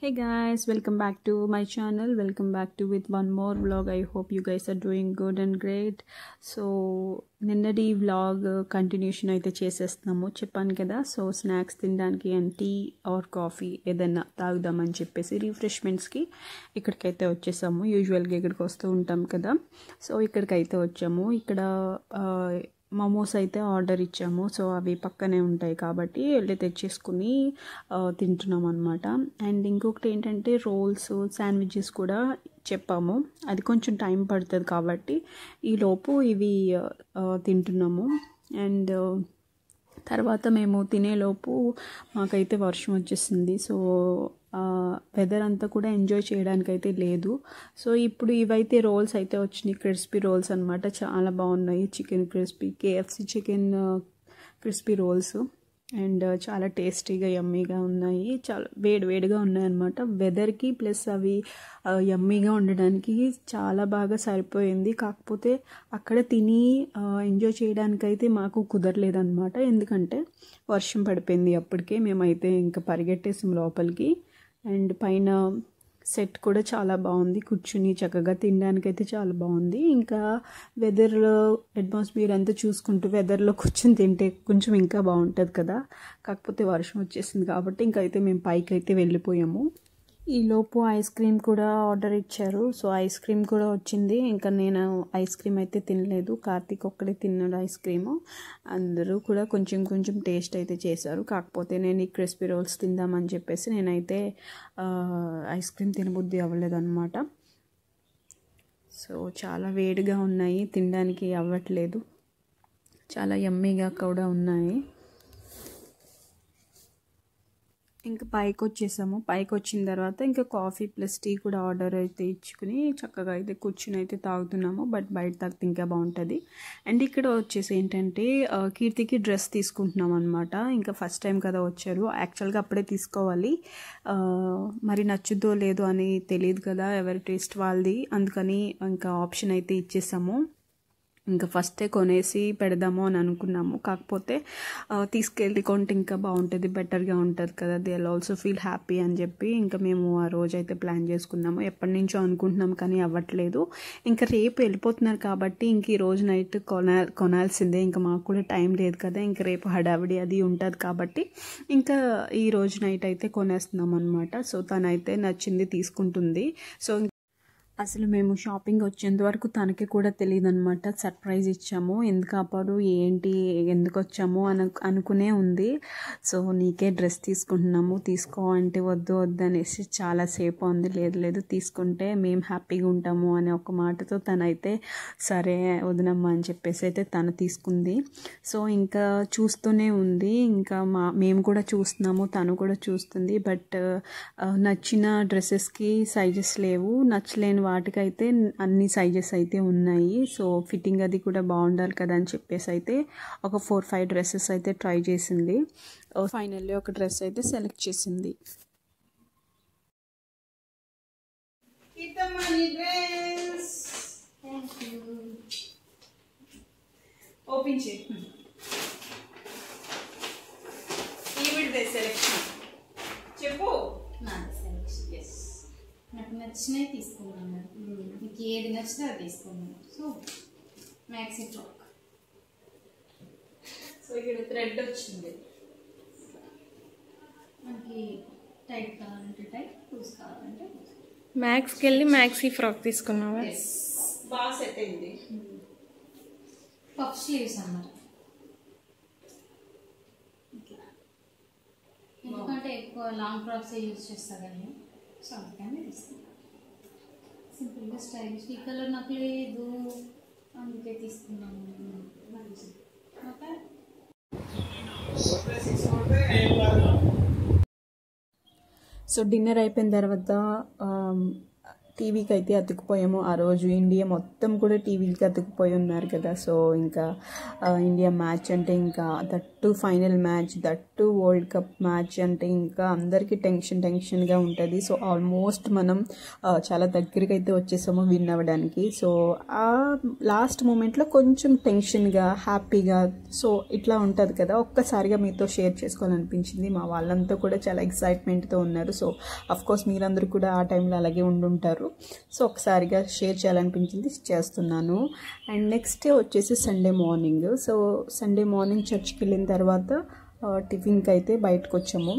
Hey guys, welcome back to my channel. Welcome back to with one more vlog. I hope you guys are doing good and great. So నిన్నటి vlog continuation అయితే చేసేస్తున్నాము చెప్పాను కదా. So snacks తినడానికి and tea or coffee ఏదైనా తాగుదామని చెప్పేసి రిఫ్రెష్మెంట్స్కి ఇక్కడికైతే వచ్చేసాము. యూజువల్గా ఇక్కడికి వస్తూ ఉంటాం కదా. సో ఇక్కడికైతే వచ్చాము. ఇక్కడ మోమోస్ అయితే ఆర్డర్ ఇచ్చాము. సో అవి పక్కనే ఉంటాయి కాబట్టి వెళ్ళి తెచ్చేసుకుని తింటున్నాం అనమాట. అండ్ ఇంకొకటి ఏంటంటే రోల్స్ శాండ్విచెస్ కూడా చెప్పాము. అది కొంచెం టైం పడుతుంది కాబట్టి ఈలోపు ఇవి తింటున్నాము. అండ్ తర్వాత మేము తినేలోపు మాకైతే వర్షం వచ్చేసింది. సో వెదర్ అంతా కూడా ఎంజాయ్ చేయడానికి అయితే లేదు. సో ఇప్పుడు ఇవైతే రోల్స్ అయితే వచ్చినాయి, క్రిస్పీ రోల్స్ అనమాట. చాలా బాగున్నాయి. Chicken crispy KFC chicken crispy rolls and చాలా టేస్టీగా యమ్మీగా ఉన్నాయి. చాలా వేడిగా ఉన్నాయన్నమాట. వెదర్కి ప్లస్ అవి యమ్మీగా ఉండడానికి చాలా బాగా సరిపోయింది. కాకపోతే అక్కడ తిని ఎంజాయ్ చేయడానికైతే మాకు కుదరలేదన్నమాట. ఎందుకంటే వర్షం పడిపోయింది అప్పటికే. మేమైతే ఇంకా పరిగెట్టేసాం లోపలికి. అండ్ పైన సెట్ కూడా చాలా బాగుంది. కూర్చుని చక్కగా తినడానికైతే చాలా బాగుంది. ఇంకా వెదర్లో అట్మాస్ఫియర్ అంతా చూసుకుంటూ వెదర్లో కూర్చొని తింటే కొంచెం ఇంకా బాగుంటుంది కదా. కాకపోతే వర్షం వచ్చేసింది కాబట్టి ఇంకైతే మేము పైకి అయితే వెళ్ళిపోయాము. ఈలోపు ఐస్ క్రీమ్ కూడా ఆర్డర్ ఇచ్చారు. సో ఐస్ క్రీమ్ కూడా వచ్చింది. ఇంకా నేను ఐస్ క్రీమ్ అయితే తినలేదు. కార్తీక్ ఒక్కడే తిన్నాడు ఐస్ క్రీము. అందరూ కూడా కొంచెం టేస్ట్ అయితే చేశారు. కాకపోతే నేను ఈ క్రిస్పీ రోల్స్ తిందామని చెప్పేసి నేనైతే ఐస్ క్రీమ్ తినబుద్ధి అవ్వలేదు అనమాట. సో చాలా వేడిగా ఉన్నాయి, తినడానికి అవ్వట్లేదు. చాలా యమ్మీగా కూడా ఉన్నాయి. ఇంకా పైకి వచ్చేసాము. పైకి వచ్చిన తర్వాత ఇంకా కాఫీ ప్లస్ టీ కూడా ఆర్డర్ అయితే ఇచ్చుకుని చక్కగా అయితే కూర్చుని అయితే తాగుతున్నాము. బట్ బయట తాగితే ఇంకా బాగుంటుంది. అండ్ ఇక్కడ వచ్చేసి ఏంటంటే కీర్తికి డ్రెస్ తీసుకుంటున్నాం అనమాట. ఇంకా ఫస్ట్ టైం కదా వచ్చారు. యాక్చువల్గా అప్పుడే తీసుకోవాలి, మరి నచ్చుద్దో లేదో అని తెలియదు కదా, ఎవరి టేస్ట్ వాళ్ళది. అందుకని ఇంకా ఆప్షన్ అయితే ఇచ్చేసాము. ఇంకా ఫస్టే కొనేసి పెడదాము అని అనుకున్నాము. కాకపోతే తీసుకెళ్ళి కొంటే ఇంకా బాగుంటుంది, బెటర్గా ఉంటుంది కదా. They will also feel happy అని చెప్పి ఇంకా మేము ఆ రోజు అయితే ప్లాన్ చేసుకున్నాము. ఎప్పటి నుంచో అనుకుంటున్నాం కానీ అవ్వట్లేదు. ఇంకా రేపు వెళ్ళిపోతున్నారు కాబట్టి ఇంక ఈ రోజు నైట్ కొనాల్సిందే. ఇంకా మాకు కూడా టైం లేదు కదా. ఇంకా రేపు హడావిడి అది ఉంటుంది కాబట్టి ఇంకా ఈ రోజు నైట్ అయితే కొనేస్తున్నాం అనమాట. సో తనైతే నచ్చింది తీసుకుంటుంది. సో అసలు మేము షాపింగ్ వచ్చేంత వరకు తనకి కూడా తెలియదు అనమాట. సర్ప్రైజ్ ఇచ్చాము. ఎందుకు ఆపారు ఏంటి ఎందుకు వచ్చాము అనుకునే ఉంది. సో నీకే డ్రెస్ తీసుకుంటున్నాము తీసుకో అంటే వద్దు అనేసి చాలాసేపు ఉంది. లేదు తీసుకుంటే మేము హ్యాపీగా ఉంటాము అనే ఒక మాటతో తనైతే సరే వదినమ్మా అని చెప్పేసి అయితే తను తీసుకుంది. సో ఇంకా చూస్తూనే ఉంది. ఇంకా మేము కూడా చూస్తున్నాము, తను కూడా చూస్తుంది. బట్ నచ్చిన డ్రెస్సెస్కి సైజెస్ లేవు, నచ్చలేని వాటికైతే అన్ని సైజెస్ అయితే ఉన్నాయి. సో ఫిట్టింగ్ అది కూడా బాగుండాలి కదా అని చెప్పేసి అయితే ఒక 4-5 డ్రెస్సెస్ అయితే ట్రై చేసింది. ఫైనల్లీ ఒక డ్రెస్ అయితే సెలెక్ట్ చేసింది. ఓపెన్ చేయి. సెలెక్షన్ చెప్పు. నాకు నచ్చినవి తీసుకున్నాను. మీకు ఏది నచ్చితే అది తీసుకున్నాను. So maxi frock. సో ఇక్కడ థ్రెడ్ వచ్చింది. మనకి టైట్ కావాలంటే టైట్, లూజ్ కావాలంటే మ్యాక్స్కి వెళ్ళి మ్యాక్సీ ఫ్రాక్ తీసుకున్నావా? బాగా సెట్ అయింది. పఫ్ స్లీవ్స్ అన్నమాట. ఎందుకంటే ఎక్కువ లాంగ్ ఫ్రాక్స్ యూజ్ చేస్తారు కానీ సో అందుకని తీసుకున్నాను. సింపుల్గా స్టైలిష్. ఈ కలర్ నాకు లేదు అందుకే తీసుకున్నాను. ఓకే. సో డిన్నర్ అయిపోయిన తర్వాత టీవీకి అయితే అతుక్కుపోయాము. ఆ రోజు ఇండియా మొత్తం కూడా టీవీకి అతుక్కుపోయి ఉన్నారు కదా. సో ఇంకా ఇండియా మ్యాచ్ అంటే ఇంకా that that final match, that world cup match అంటే ఇంకా అందరికీ టెన్షన్గా ఉంటుంది. సో ఆల్మోస్ట్ మనం చాలా దగ్గరికి అయితే వచ్చేసాము విన్ అవ్వడానికి. సో ఆ లాస్ట్ మూమెంట్లో కొంచెం టెన్షన్గా హ్యాపీగా సో ఇట్లా ఉంటుంది కదా, ఒక్కసారిగా మీతో షేర్ చేసుకోవాలనిపించింది. మా వాళ్ళంతా కూడా చాలా ఎక్సైట్మెంట్తో ఉన్నారు. సో అఫ్కోర్స్ మీరందరూ కూడా ఆ టైంలో అలాగే ఉండుంటారు. సో ఒకసారిగా షేర్ చేయాలనిపించింది, చేస్తున్నాను. అండ్ నెక్స్ట్ డే వచ్చేసి Sunday morning. So Sunday morning చర్చ్కి వెళ్ళిన తర్వాత టిఫిన్కి అయితే బయటకు వచ్చాము.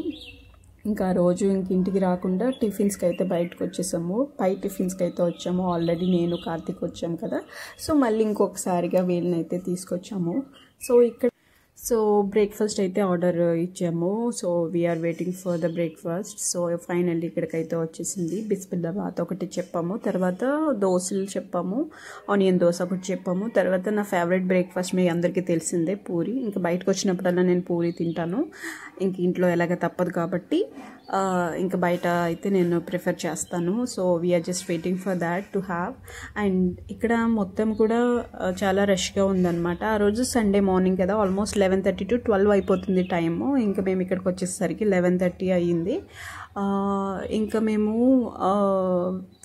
ఇంకా రోజు ఇంటికి రాకుండా టిఫిన్స్కి అయితే బయటకు వచ్చేసాము. టిఫిన్స్కి అయితే వచ్చాము. ఆల్రెడీ నేను కార్తీక్ వచ్చాము కదా, సో మళ్ళీ ఇంకొకసారిగా వీళ్ళని అయితే తీసుకొచ్చాము. సో బ్రేక్ఫాస్ట్ అయితే ఆర్డర్ ఇచ్చాము. So we're waiting for the breakfast. So finally ఇక్కడికైతే వచ్చేసింది. బిస్మిల్లాబాత్ ఒకటి చెప్పాము, తర్వాత దోశలు చెప్పాము, ఆనియన్ దోశ ఒకటి చెప్పాము. తర్వాత నా ఫేవరెట్ బ్రేక్ఫాస్ట్ మీ అందరికీ తెలిసిందే పూరి. ఇంకా బయటకు వచ్చినప్పుడల్లా నేను పూరి తింటాను. ఇంక ఇంట్లో ఎలాగ తప్పదు కాబట్టి ఇంకా బయట అయితే నేను ప్రిఫర్ చేస్తాను. So we're just waiting for that to have. And ఇక్కడ మొత్తం కూడా చాలా రష్గా ఉందన్నమాట. ఆ రోజు సండే మార్నింగ్ కదా, ఆల్మోస్ట్ 11:30 to 12 అయిపోతుంది టైము. ఇంకా మేము ఇక్కడికి వచ్చేసరికి 11:30 అయ్యింది. ఇంకా మేము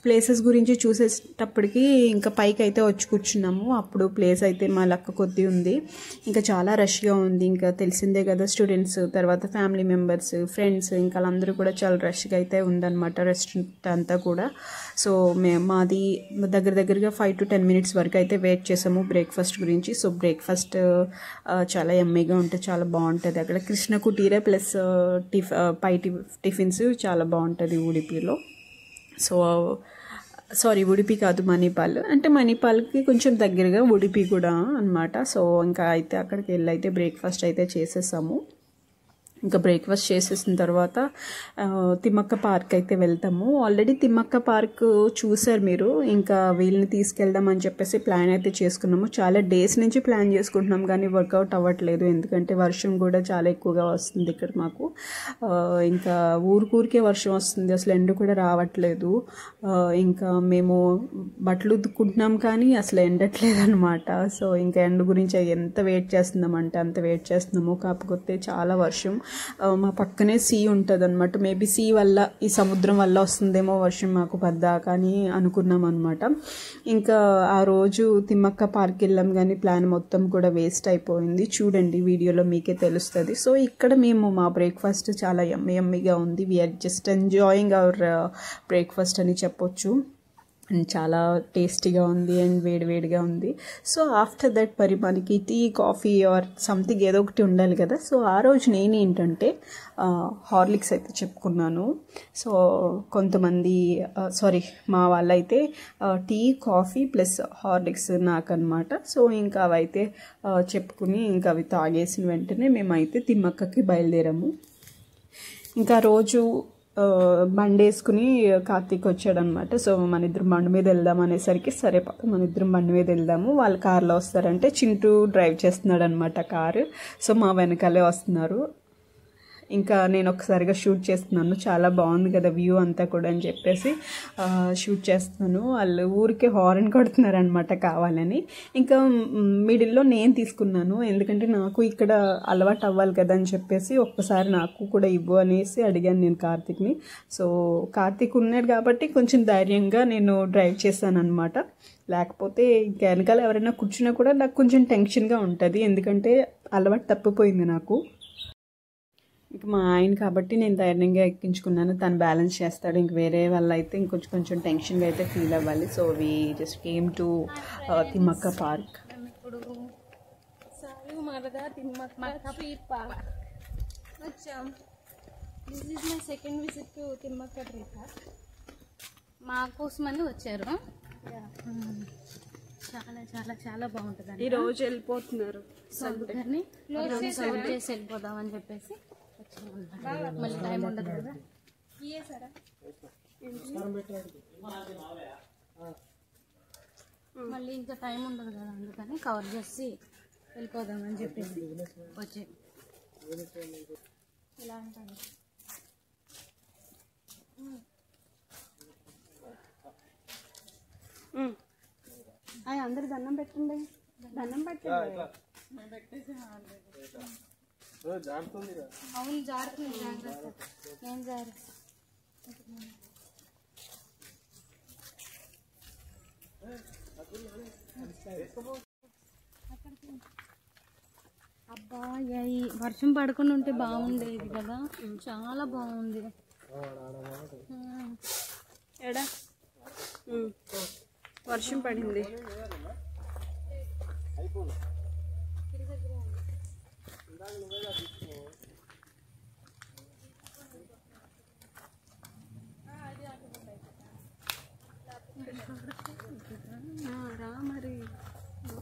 ప్లేసెస్ గురించి చూసేటప్పటికి ఇంకా పైకి అయితే వచ్చి కూర్చున్నాము. అప్పుడు ప్లేస్ అయితే మా లక్క కొద్ది ఉంది, ఇంకా చాలా రష్గా ఉంది. ఇంకా తెలిసిందే కదా, స్టూడెంట్స్, తర్వాత ఫ్యామిలీ మెంబర్స్, ఫ్రెండ్స్, ఇంకా వాళ్ళందరూ కూడా చాలా రష్గా అయితే ఉందన్నమాట రెస్టారెంట్ అంతా కూడా. సో మాది దగ్గరగా 5 to 10 minutes వరకు అయితే వెయిట్ చేసాము బ్రేక్ఫాస్ట్ గురించి. సో బ్రేక్ఫాస్ట్ చాలా యమ్మీగా ఉంటుంది, చాలా బాగుంటుంది. అక్కడ కృష్ణ కుటీరే ప్లస్ పై టిఫిన్స్ చాలా బాగుంటుంది ఉడిపిలో. సో సారీ, ఉడిపి కాదు, మణిపాల్. అంటే మణిపాల్కి కొంచెం దగ్గరగా ఉడిపి కూడా అన్నమాట. సో ఇంకా అయితే అక్కడికి వెళ్ళి అయితే బ్రేక్ఫాస్ట్ అయితే చేసేసాము. ఇంకా బ్రేక్ఫాస్ట్ చేసేసిన తర్వాత తిమ్మక్క పార్క్ అయితే వెళ్తాము. ఆల్రెడీ తిమ్మక్క పార్క్ చూసారు మీరు. ఇంకా వీళ్ళని తీసుకెళ్దాం అని చెప్పేసి ప్లాన్ అయితే చేసుకున్నాము. చాలా డేస్ నుంచి ప్లాన్ చేసుకుంటున్నాం కానీ వర్కౌట్ అవ్వట్లేదు, ఎందుకంటే వర్షం కూడా చాలా ఎక్కువగా వస్తుంది ఇక్కడ మాకు. ఇంకా ఊరికే వర్షం వస్తుంది, అసలు ఎండ కూడా రావట్లేదు. ఇంకా మేము బట్టలు ఉతుక్కుంటున్నాం కానీ అసలు ఎండట్లేదు అనమాట. సో ఇంకా ఎండ గురించి ఎంత వెయిట్ చేస్తున్నామంటే అంత వెయిట్ చేస్తున్నాము. కాకపోతే చాలా వర్షం, మా పక్కనే సీ ఉంటుంది అనమాట. మేబీ సీ వల్ల, ఈ సముద్రం వల్ల వస్తుందేమో వర్షం మాకు పద్దాకా అని అనుకున్నాం అనమాట. ఇంకా ఆ రోజు తిమ్మక్క పార్క్ వెళ్ళాం కానీ ప్లాన్ మొత్తం కూడా వేస్ట్ అయిపోయింది. చూడండి వీడియోలో మీకే తెలుస్తుంది. సో ఇక్కడ మేము మా బ్రేక్ఫాస్ట్ చాలా యమ్మీగా ఉంది. We're just enjoying our breakfast అని చెప్పొచ్చు. అండ్ చాలా టేస్టీగా ఉంది అండ్ వేడిగా ఉంది. సో ఆఫ్టర్ దట్ మరి మనకి టీ, కాఫీ ఆర్ సంథింగ్ ఏదో ఒకటి ఉండాలి కదా. సో ఆ రోజు నేనేంటంటే హార్లిక్స్ అయితే చెప్పుకున్నాను. సో కొంతమంది మా వాళ్ళైతే టీ, కాఫీ ప్లస్ హార్లిక్స్ నాకన్నమాట. సో ఇంకా అవైతే చెప్పుకుని ఇంకా అవి తాగేసిన వెంటనే మేమైతే తిమ్మక్కకి బయలుదేరాము. ఇంకా రోజు బండి వేసుకుని కార్తీక్ వచ్చాడనమాట. సో మన ఇద్దరం బండి మీద వెళ్దాం అనేసరికి సరే మన ఇద్దరం బండి మీద వెళ్దాము, వాళ్ళు కార్లో వస్తారంటే చింటూ డ్రైవ్ చేస్తున్నాడు అనమాట కారు. సో మా వెనకాలే వస్తున్నారు. ఇంకా నేను ఒకసారిగా షూట్ చేస్తున్నాను, చాలా బాగుంది కదా వ్యూ అంతా కూడా అని చెప్పేసి షూట్ చేస్తున్నాను. వాళ్ళు ఊరికే హార్న్ కొడుతున్నారు అనమాట కావాలని. ఇంకా మిడిల్లో నేను తీసుకున్నాను, ఎందుకంటే నాకు ఇక్కడ అలవాటు అవ్వాలి కదా అని చెప్పేసి ఒక్కసారి నాకు కూడా ఇవ్వు అనేసి అడిగాను నేను కార్తీక్ని. సో కార్తీక్ ఉన్నాడు కాబట్టి కొంచెం ధైర్యంగా నేను డ్రైవ్ చేశాను అనమాట. లేకపోతే ఇంకా వెనకాల ఎవరైనా కూర్చున్నా కూడా నాకు కొంచెం టెన్షన్గా ఉంటుంది, ఎందుకంటే అలవాటు తప్పిపోయింది నాకు. ఇంక మా ఆయన కాబట్టి నేను ధైర్యంగా ఎక్కించుకున్నాను, తను బ్యాలెన్స్ చేస్తాడు. ఇంక వేరే వాళ్ళు అయితే ఇంకొంచెం టెన్షన్గా అయితే ఫీల్ అవ్వాలి. So we just came to Thimmakka park. ఇప్పుడు వచ్చాం. This is my second visit to Thimmakka trip. మా కోసమని వచ్చారు. చాలా చాలా చాలా బాగుంటుంది. ఈ రోజు వెళ్ళిపోతున్నారు, క్లోజ్ చేసి వెళ్ళిపోదామని చెప్పేసి మళ్ళీ టైం ఉండదు కదా. మళ్ళీ ఇంకా టైం ఉండదు కదా, అందుకని కవర్ చేసి వెళ్ళిపోదామని చెప్పేసి వచ్చే. ఇలా అంటాను. అందరు దండం పెట్టండి, దండం పెట్టండి. అవును జారుతుంది, జాగ్రత్త. ఏం జారు అబ్బా, ఈ వర్షం పడకుండా ఉంటే బాగుండేది కదా, చాలా బాగుంది. ఎడా వర్షం పడింది. రా మరి,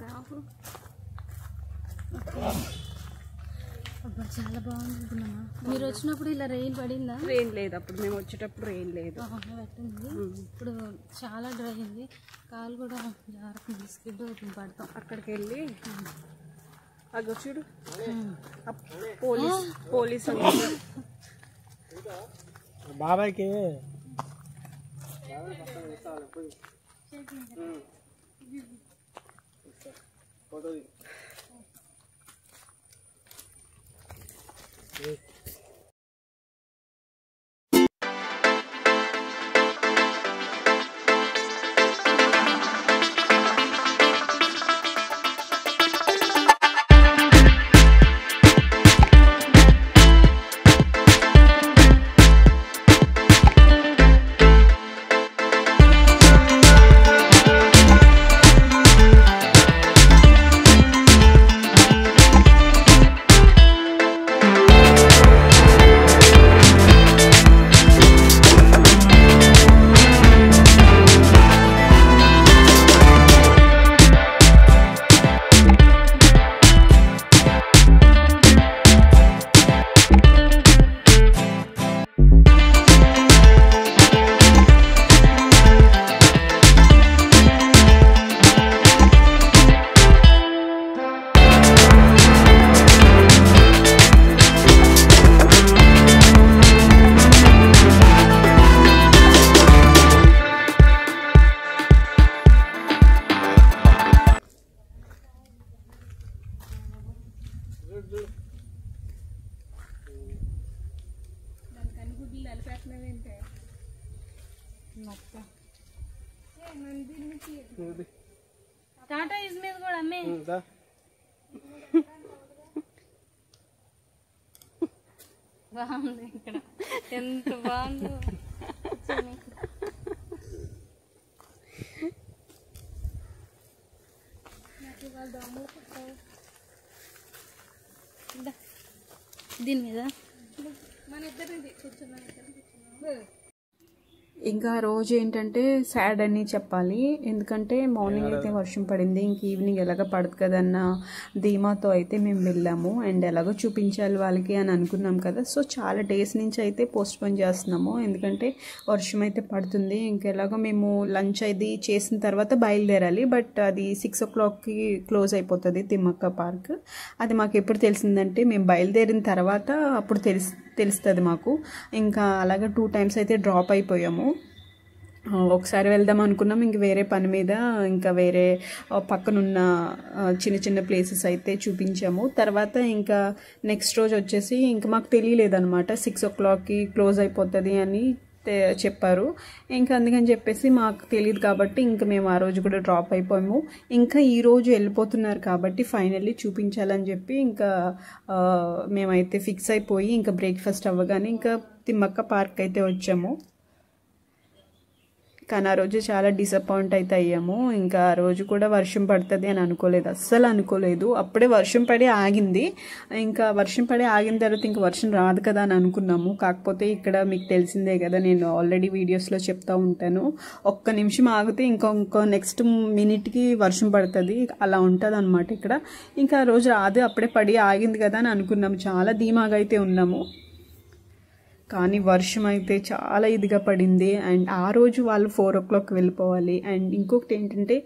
రాహు. అబ్బా చాలా బాగుంది. మీరు వచ్చినప్పుడు ఇలా రెయిన్ పడిందా? రెయిన్ లేదు, అప్పుడు మేము వచ్చేటప్పుడు రెయిన్ లేదు. పెట్టింది. ఇప్పుడు చాలా డ్రై అయింది, కాలు కూడా జారుతుంది, స్కిడ్ అవుతుంది, పడతాం. అక్కడికి వెళ్ళి అగో చూడు, పోలీస్ బాబాయ్కి ఫోటో టాటా ఇస్ మీద కూడా అమ్మే. బాగుంది ఇక్కడ, ఎంత బాగుందో. దీని మీద మన ఇద్దరిది కూర్చున్నాం. ఇంకా రోజు ఏంటంటే సాడ్ అని చెప్పాలి, ఎందుకంటే మార్నింగ్ అయితే వర్షం పడింది, ఇంక ఈవినింగ్ ఎలాగ పడదు కదన్న ధీమాతో అయితే మేము వెళ్ళాము. అండ్ ఎలాగో చూపించాలి వాళ్ళకి అని అనుకున్నాం కదా, సో చాలా డేస్ నుంచి అయితే పోస్ట్పోన్ చేస్తున్నాము, ఎందుకంటే వర్షం అయితే పడుతుంది. ఇంకెలాగో మేము లంచ్ అది చేసిన తర్వాత బయలుదేరాలి, బట్ అది 6 o'clockకి క్లోజ్ అయిపోతుంది తిమ్మక్క పార్క్. అది మాకు ఎప్పుడు తెలిసిందంటే మేము బయలుదేరిన తర్వాత అప్పుడు తెలుస్తుంది మాకు. ఇంకా అలాగే 2 times అయితే డ్రాప్ అయిపోయాము. ఒకసారి వెళ్దాం అనుకున్నాం, ఇంక వేరే పని మీద ఇంకా వేరే పక్కనున్న చిన్న చిన్న ప్లేసెస్ అయితే చూపించాము. తర్వాత ఇంకా నెక్స్ట్ రోజు వచ్చేసి ఇంకా మాకు తెలియలేదన్నమాట 6 o'clockకి క్లోజ్ అయిపోతుంది అని చెప్పారు. ఇంకా అందుకని చెప్పేసి మాకు తెలియదు కాబట్టి ఇంకా మేము ఆ రోజు కూడా డ్రాప్ అయిపోయాము. ఇంకా ఈరోజు వెళ్ళిపోతున్నారు కాబట్టి ఫైనల్లీ చూపించాలని చెప్పి ఇంకా మేమైతే ఫిక్స్ అయిపోయి ఇంకా బ్రేక్ఫాస్ట్ అవ్వగానే ఇంకా తిమ్మక్క పార్క్ అయితే వచ్చాము. కానీ ఆ రోజు చాలా డిసప్పాయింట్ అయితే అయ్యాము. ఇంకా ఆ రోజు కూడా వర్షం పడుతుంది అని అనుకోలేదు, అస్సలు అనుకోలేదు. అప్పుడే వర్షం పడి ఆగింది, ఇంకా వర్షం పడి ఆగిన తర్వాత ఇంకా వర్షం రాదు కదా అని అనుకున్నాము. కాకపోతే ఇక్కడ మీకు తెలిసిందే కదా, నేను ఆల్రెడీ వీడియోస్లో చెప్తూ ఉంటాను, ఒక్క నిమిషం ఆగితే ఇంకో నెక్స్ట్ మినిట్కి వర్షం పడుతుంది, అలా ఉంటుంది అనమాట ఇక్కడ. ఇంకా ఆ రోజు రాదు, అప్పుడే పడి ఆగింది కదా అని అనుకున్నాము, చాలా ధీమాగా అయితే ఉన్నాము. కానీ వర్షం అయితే చాలా ఇదిగా పడింది. అండ్ ఆ రోజు వాళ్ళు 4 o'clock వెళ్ళిపోవాలి. అండ్ ఇంకొకటి ఏంటంటే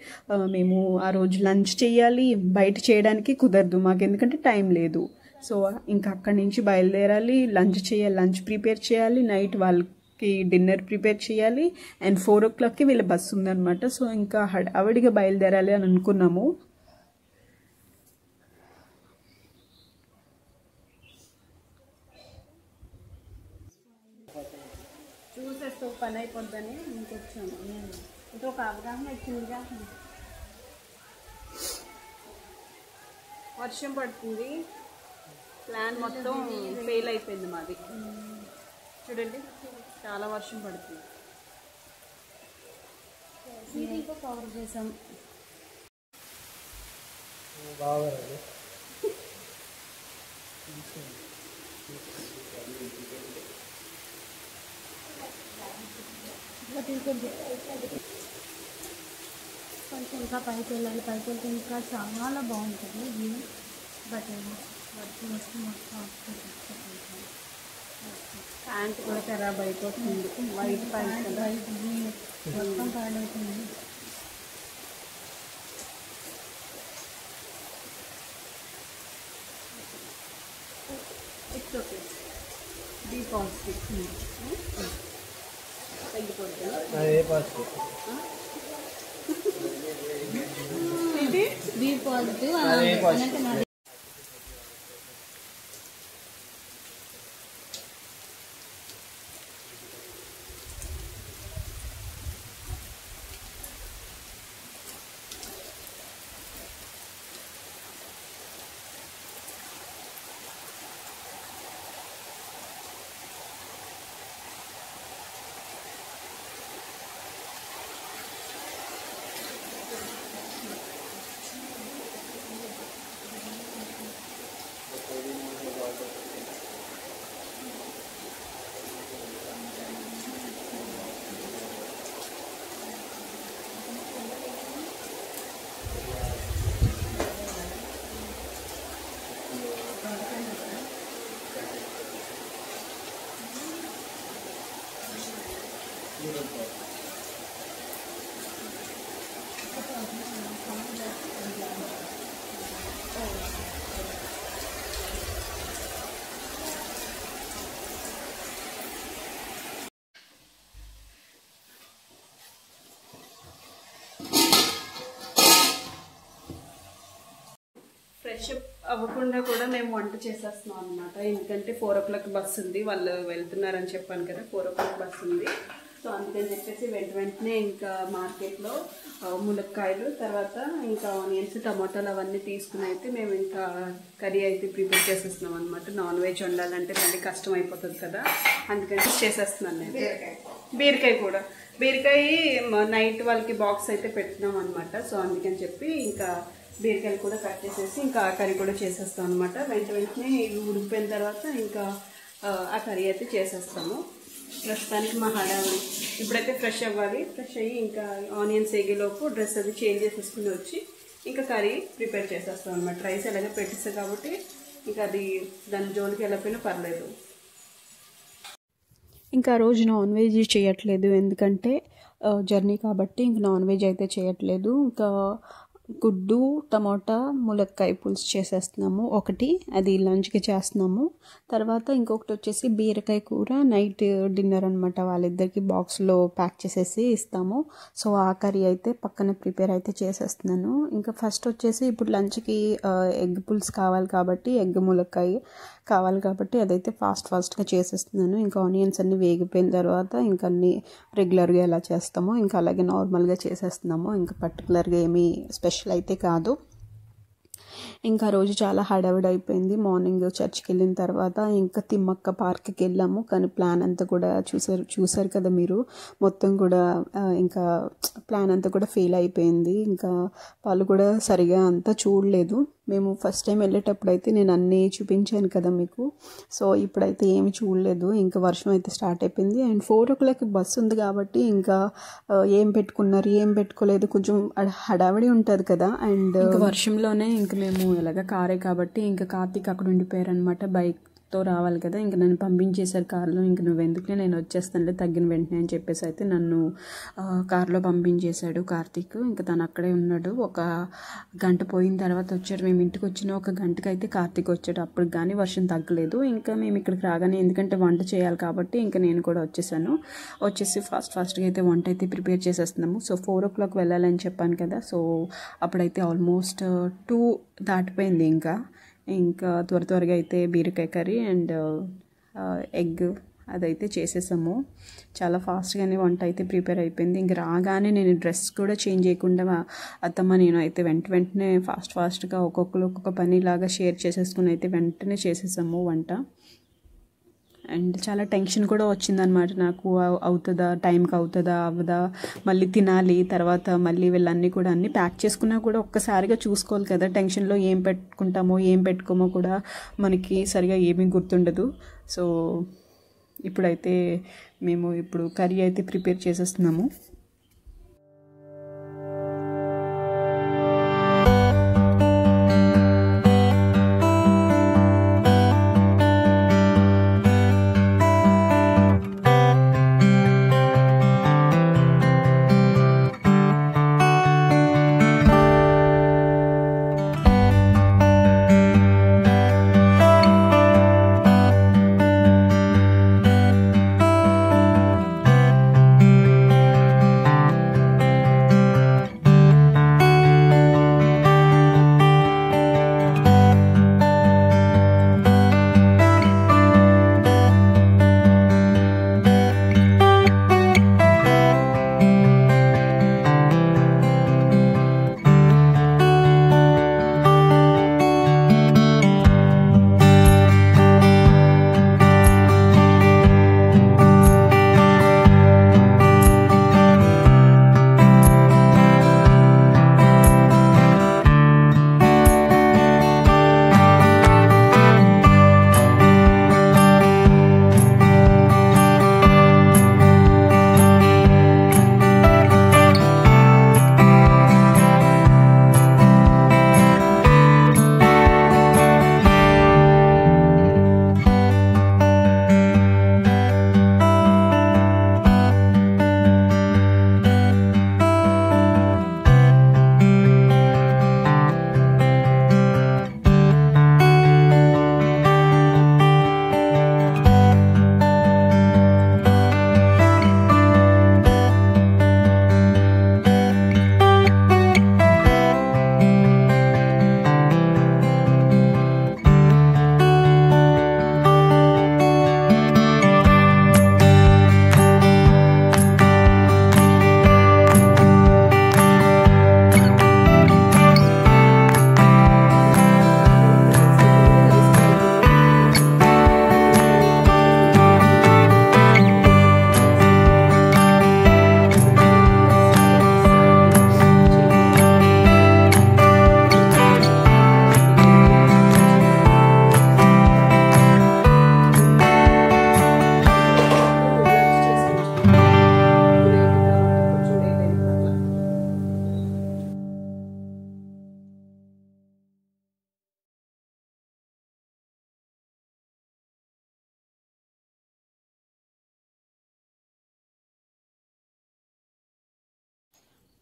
మేము ఆ రోజు లంచ్ చేయాలి, బయట చేయడానికి కుదరదు మాకు, ఎందుకంటే టైం లేదు. సో ఇంకా అక్కడి నుంచి బయలుదేరాలి, లంచ్ చేయాలి, లంచ్ ప్రిపేర్ చేయాలి, నైట్ వాళ్ళకి డిన్నర్ ప్రిపేర్ చేయాలి. అండ్ 4 o'clockకి వీళ్ళ బస్సు ఉందన్నమాట. సో ఇంకా హడావిడిగా బయలుదేరాలి అని అనుకున్నాము. సో పని అయిపోద్దని ఇంకొచ్చాను నేను. అంటే ఒక అవగాహన వచ్చిందిగా. వర్షం పడుతుంది, ప్లాన్ మొత్తం ఫెయిల్ అయిపోయింది మాది. చూడండి చాలా వర్షం పడుతుంది. ఇంకో కవర్ చేసాం. బాగుంది. కొంచెం ఇంకా పైకి వెళ్ళాలి. పైకి వెళ్తే ఇంకా చాలా బాగుంటుంది వ్యూ. బట్ వర్షం వస్తే మొత్తం ప్యాంట్ కూడా ఖరాబ్ అయిపోతుంది. వైట్ ప్యాంట్ కదా. వైట్ మొత్తం పాడవుతుంది. It's okay, B positive. తగ్గిపోతుంది. ఏ పాజిటివ్ ఇది బీ పాజిటివ్ అదే పాజిటివ్. అంటే నాది ఫ్రెష్ అప్ అవ్వకుండా కూడా మేము వంట చేసేస్తున్నాం అనమాట. ఎందుకంటే 4 o'clock బస్ ఉంది, వాళ్ళు వెళ్తున్నారని చెప్పాను కదా. 4 o'clock బస్ ఉంది. సో అందుకని చెప్పేసి వెంటనే ఇంకా మార్కెట్లో ములక్కాయలు, తర్వాత ఇంకా ఆనియన్స్, టమాటాలు అవన్నీ తీసుకుని అయితే మేము ఇంకా కర్రీ అయితే ప్రిపేర్ చేసేస్తున్నాం అనమాట. నాన్ వెజ్ వండాలంటే మళ్ళీ కష్టం అయిపోతుంది కదా, అందుకని చేసేస్తున్నాను నేను. బీరకాయ కూడా, బీరకాయ నైట్ వాళ్ళకి బాక్స్ అయితే పెట్టినాం అనమాట. సో అందుకని చెప్పి ఇంకా బీరకాయలు కూడా కట్ చేసేసి ఇంకా ఆ కర్రీ కూడా చేసేస్తాం అనమాట. వెంటనే ఇవి ఉడికిపోయిన తర్వాత ఇంకా ఆ కర్రీ అయితే చేసేస్తాము. ప్రస్తుతానికి మా హడావుడి ఇప్పుడైతే ఫ్రెష్ అవ్వాలి. ఫ్రెష్ అయ్యి ఇంకా ఆనియన్స్ వేగేలోపు డ్రెస్ అది చేంజ్ చేసేసుకుని వచ్చి ఇంకా కర్రీ ప్రిపేర్ చేసేస్తాం అనమాట. రైస్ ఎలాగో పెట్టేస్తాం కాబట్టి ఇంకా అది దాని జోలికి వెళ్ళకపోయినా పర్లేదు. ఇంకా రోజు నాన్ వెజ్ చేయట్లేదు, ఎందుకంటే జర్నీ కాబట్టి ఇంక నాన్ వెజ్ అయితే చేయట్లేదు. ఇంకా గుడ్డు, టమాటా, ములక్కాయ పులుసు చేసేస్తున్నాము. ఒకటి అది లంచ్కి చేస్తున్నాము. తర్వాత ఇంకొకటి వచ్చేసి బీరకాయ కూర నైట్ డిన్నర్ అనమాట. వాళ్ళిద్దరికి బాక్స్లో ప్యాక్ చేసేసి ఇస్తాము. సో ఆ కర్రీ అయితే పక్కన ప్రిపేర్ అయితే చేసేస్తున్నాను. ఇంకా ఫస్ట్ వచ్చేసి ఇప్పుడు లంచ్కి ఎగ్ పులుసు కావాలి కాబట్టి, ఎగ్ ములక్కాయ కావాలి కాబట్టి అదైతే ఫాస్ట్గా చేసేస్తున్నాను. ఇంకా ఆనియన్స్ అన్నీ వేగిపోయిన తర్వాత ఇంకా అన్నీ రెగ్యులర్గా ఎలా చేస్తామో ఇంకా అలాగే నార్మల్గా చేసేస్తున్నాము. ఇంకా పర్టికులర్గా ఏమీ స్పెషల్ అయితే కాదు. ఇంకా రోజు చాలా హడావిడి అయిపోయింది. మార్నింగ్ చర్చ్కి వెళ్ళిన తర్వాత ఇంకా తిమ్మక్క పార్క్కి వెళ్ళాము. కానీ ప్లాన్ అంతా కూడా చూసారు కదా మీరు, మొత్తం కూడా ఇంకా ప్లాన్ అంతా కూడా ఫెయిల్ అయిపోయింది. ఇంకా వాళ్ళు కూడా సరిగా అంతా చూడలేదు. మేము ఫస్ట్ టైం వెళ్ళేటప్పుడు అయితే నేను అన్నీ చూపించాను కదా మీకు. సో ఇప్పుడైతే ఏమి చూడలేదు. ఇంకా వర్షం అయితే స్టార్ట్ అయిపోయింది. అండ్ 4 o'clock బస్సు ఉంది కాబట్టి ఇంకా ఏం పెట్టుకున్నారు ఏం పెట్టుకోలేదు, కొంచెం హడావిడి ఉంటుంది కదా. అండ్ ఇంకా వర్షంలోనే ఇంకా మేము ఎలాగ కారే కాబట్టి ఇంకా కార్తీక్ అక్కడ ఉండిపోయారు అనమాట. బైక్తో రావాలి కదా, ఇంకా నన్ను పంపించేశారు కార్లో. ఇంక నువ్వెందుకులే నేను వచ్చేస్తానులే తగ్గిన వెంటనే అని చెప్పేసి అయితే నన్ను కార్లో పంపించేశాడు కార్తీక్. ఇంకా తను అక్కడే ఉన్నాడు. ఒక గంట పోయిన తర్వాత వచ్చాడు. మేము ఇంటికి వచ్చిన ఒక గంటకి అయితే కార్తీక్ వచ్చాడు. అప్పుడు కానీ వర్షం తగ్గలేదు. ఇంకా మేము ఇక్కడికి రాగానే, ఎందుకంటే వంట చేయాలి కాబట్టి ఇంకా నేను కూడా వచ్చేసాను. వచ్చేసి ఫాస్ట్గా అయితే వంట అయితే ప్రిపేర్ చేసేస్తున్నాము. సో 4 o'clock వెళ్ళాలని చెప్పాను కదా. సో అప్పుడైతే ఆల్మోస్ట్ 2 దాటిపోయింది. ఇంకా త్వరగా అయితే బీరకాయ కర్రీ అండ్ ఎగ్ అదైతే చేసేసాము. చాలా ఫాస్ట్గానే వంట అయితే ప్రిపేర్ అయిపోయింది. ఇంక రాగానే నేను డ్రెస్ కూడా చేంజ్ చేయకుండా అత్తమ్మ నేను అయితే వెంటనే ఫాస్ట్గా ఒక్కొక్క పనిలాగా షేర్ చేసేసుకుని అయితే వెంటనే చేసేసాము వంట. అండ్ చాలా టెన్షన్ కూడా వచ్చిందనమాట నాకు, అవుతుందా, టైంకి అవుతుందా అవ్వదా, మళ్ళీ తినాలి, తర్వాత మళ్ళీ వీళ్ళన్నీ కూడా అన్నీ ప్యాక్ చేసుకున్నా కూడా ఒక్కసారిగా చూసుకోవాలి కదా, టెన్షన్లో ఏం పెట్టుకుంటామో ఏం పెట్టుకోమో కూడా మనకి సరిగా ఏమీ గుర్తుండదు. సో ఇప్పుడైతే మేము కర్రీ అయితే prepare చేసేస్తున్నాము.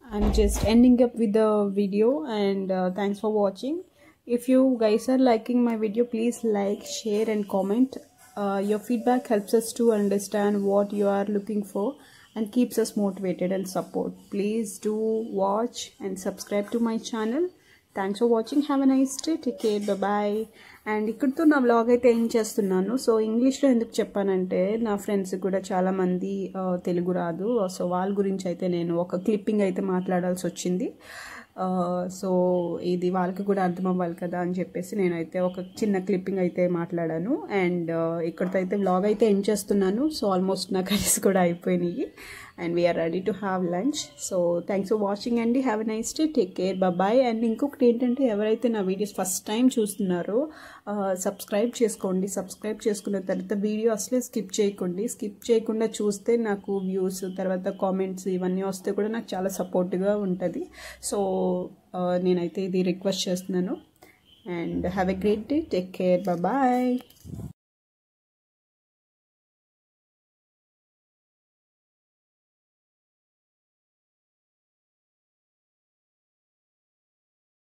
I'm just ending up with the video, and thanks for watching. If you guys are liking my video, please like, share and comment. Your feedback helps us to understand what you are looking for and keeps us motivated and support. Please do watch and subscribe to my channel. Thanks for watching. Have a nice day. Take care. Bye bye. And ఇక్కడితో నా vlog అయితే ఏం చేస్తున్నాను. So ఇంగ్లీష్లో ఎందుకు చెప్పానంటే నా friends కూడా చాలామంది తెలుగు రాదు. సో వాళ్ళ గురించి అయితే నేను ఒక క్లిప్పింగ్ అయితే మాట్లాడాల్సి వచ్చింది. సో ఇది వాళ్ళకి కూడా అర్థం అవ్వాలి కదా అని చెప్పేసి నేనైతే ఒక చిన్న క్లిప్పింగ్ అయితే మాట్లాడాను. అండ్ ఇక్కడితో అయితే వ్లాగ్ అయితే ఎండ్ చేస్తున్నాను. సో ఆల్మోస్ట్ నా కర్రీస్ కూడా అయిపోయినాయి and we are ready to have lunch. So thanks for watching and have a nice day. Take care. Bye bye. And ఇంకొకటి ఏంటంటే ఎవరైతే నా వీడియోస్ ఫస్ట్ టైం చూస్తున్నారో సబ్స్క్రైబ్ చేసుకోండి. సబ్స్క్రైబ్ చేసుకున్న తర్వాత వీడియో అసలే స్కిప్ చేయకండి. స్కిప్ చేయకుండా చూస్తే నాకు వ్యూస్ తర్వాత కామెంట్స్ ఇవన్నీ వస్తే కూడా నాకు చాలా సపోర్ట్గా ఉంటుంది. సో నేనైతే ఇది రిక్వెస్ట్ చేస్తున్నాను. And have a great day. Take care. Bye bye.